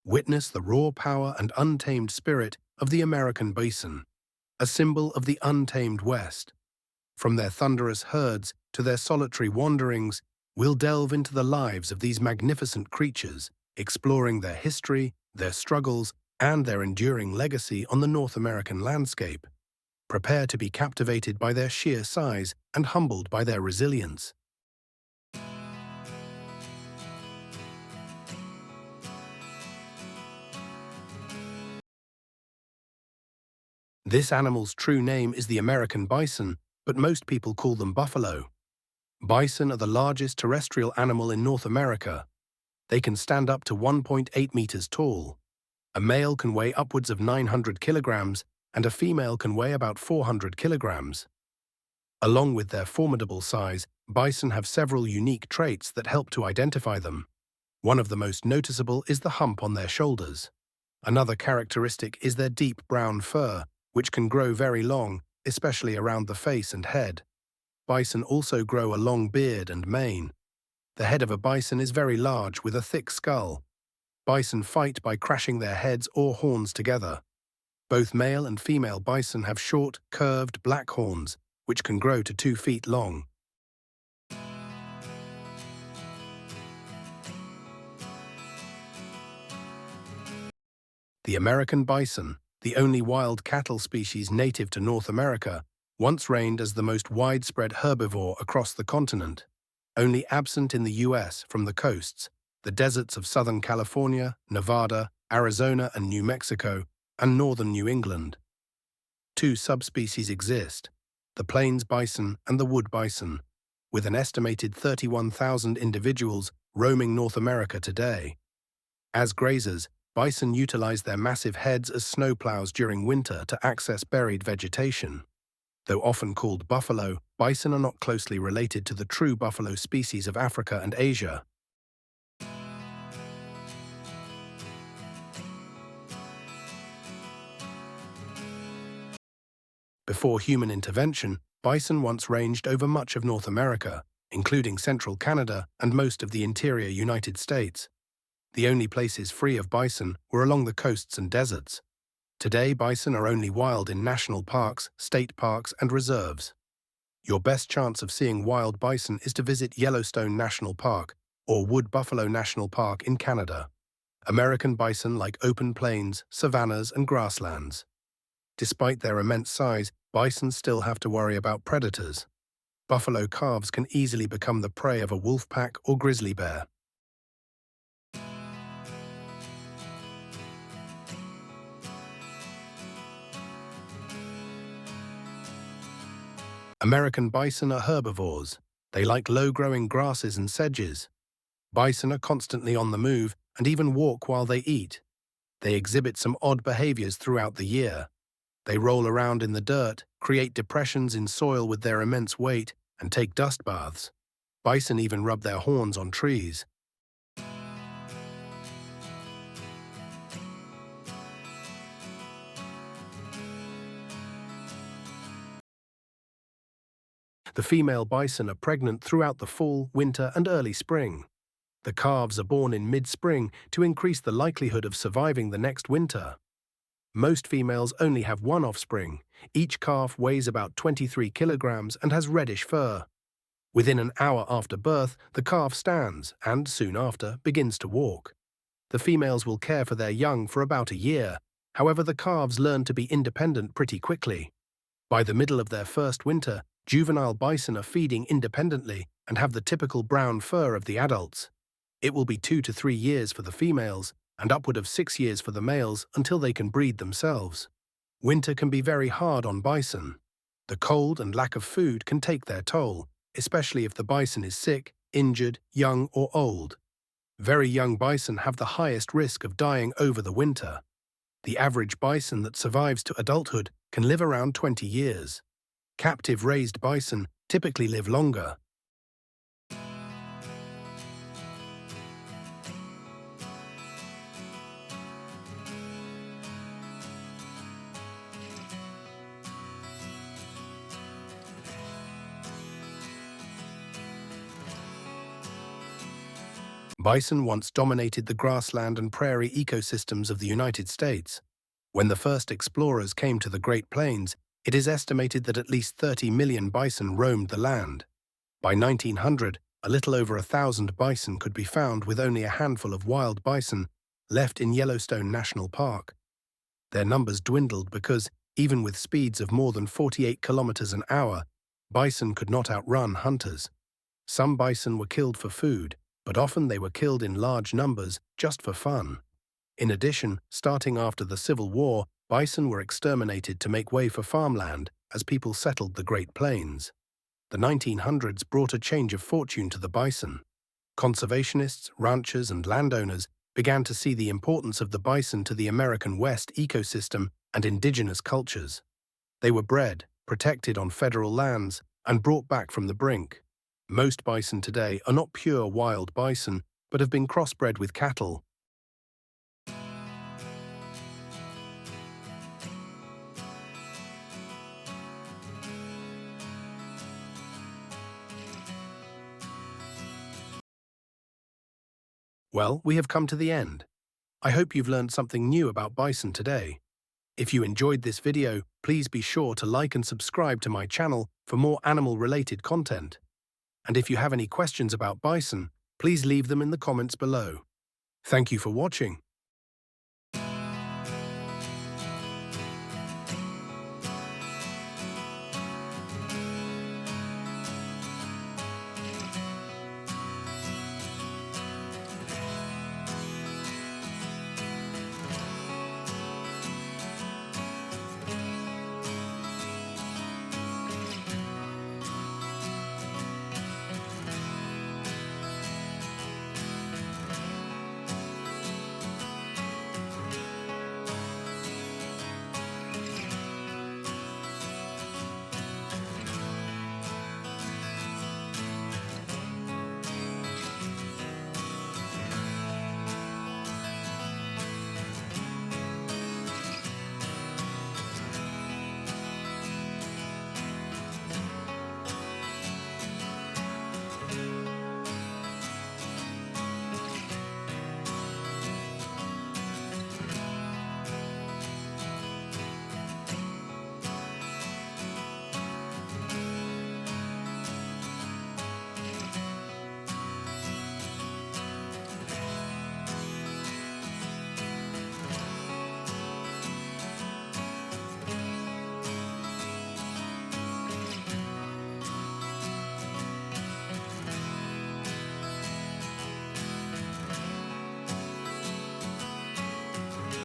Witness the raw power and untamed spirit of the American bison, a symbol of the untamed West. From their thunderous herds to their solitary wanderings, we'll delve into the lives of these magnificent creatures, exploring their history, their struggles, and their enduring legacy on the North American landscape. Prepare to be captivated by their sheer size and humbled by their resilience. This animal's true name is the American bison, but most people call them buffalo. Bison are the largest terrestrial animal in North America. They can stand up to 1.8 meters tall. A male can weigh upwards of 900 kilograms, and a female can weigh about 400 kilograms. Along with their formidable size, bison have several unique traits that help to identify them. One of the most noticeable is the hump on their shoulders. Another characteristic is their deep brown fur, which can grow very long, especially around the face and head. Bison also grow a long beard and mane. The head of a bison is very large with a thick skull. Bison fight by crashing their heads or horns together. Both male and female bison have short, curved black horns, which can grow to 2 feet long. The American bison, the only wild cattle species native to North America, once reigned as the most widespread herbivore across the continent. Only absent in the US from the coasts, the deserts of Southern California, Nevada, Arizona and New Mexico, and northern New England. Two subspecies exist, the plains bison and the wood bison, with an estimated 31,000 individuals roaming North America today. As grazers, bison utilize their massive heads as snowplows during winter to access buried vegetation. Though often called buffalo, bison are not closely related to the true buffalo species of Africa and Asia. Before human intervention, bison once ranged over much of North America, including central Canada and most of the interior United States. The only places free of bison were along the coasts and deserts. Today, bison are only wild in national parks, state parks, and reserves. Your best chance of seeing wild bison is to visit Yellowstone National Park or Wood Buffalo National Park in Canada. American bison like open plains, savannas, and grasslands. Despite their immense size, bison still have to worry about predators. Buffalo calves can easily become the prey of a wolf pack or grizzly bear. American bison are herbivores. They like low-growing grasses and sedges. Bison are constantly on the move and even walk while they eat. They exhibit some odd behaviors throughout the year. They roll around in the dirt, create depressions in soil with their immense weight, and take dust baths. Bison even rub their horns on trees. The female bison are pregnant throughout the fall, winter, and early spring. The calves are born in mid-spring to increase the likelihood of surviving the next winter. Most females only have one offspring. Each calf weighs about 23 kilograms and has reddish fur. Within an hour after birth, the calf stands and, soon after, begins to walk. The females will care for their young for about a year. However, the calves learn to be independent pretty quickly. By the middle of their first winter, juvenile bison are feeding independently and have the typical brown fur of the adults. It will be 2 to 3 years for the females and upward of 6 years for the males until they can breed themselves. Winter can be very hard on bison. The cold and lack of food can take their toll, especially if the bison is sick, injured, young, or old. Very young bison have the highest risk of dying over the winter. The average bison that survives to adulthood can live around 20 years. Captive raised bison typically live longer. Bison once dominated the grassland and prairie ecosystems of the United States. When the first explorers came to the Great Plains, it is estimated that at least 30 million bison roamed the land. By 1900, a little over 1,000 bison could be found, with only a handful of wild bison left in Yellowstone National Park. Their numbers dwindled because, even with speeds of more than 48 kilometers an hour, bison could not outrun hunters. Some bison were killed for food, but often they were killed in large numbers just for fun. In addition, starting after the Civil War, bison were exterminated to make way for farmland as people settled the Great Plains. The 1900s brought a change of fortune to the bison. Conservationists, ranchers, and landowners began to see the importance of the bison to the American West ecosystem and indigenous cultures. They were bred, protected on federal lands, and brought back from the brink. Most bison today are not pure wild bison, but have been crossbred with cattle. Well, we have come to the end. I hope you've learned something new about bison today. If you enjoyed this video, please be sure to like and subscribe to my channel for more animal-related content. And if you have any questions about bison, please leave them in the comments below. Thank you for watching.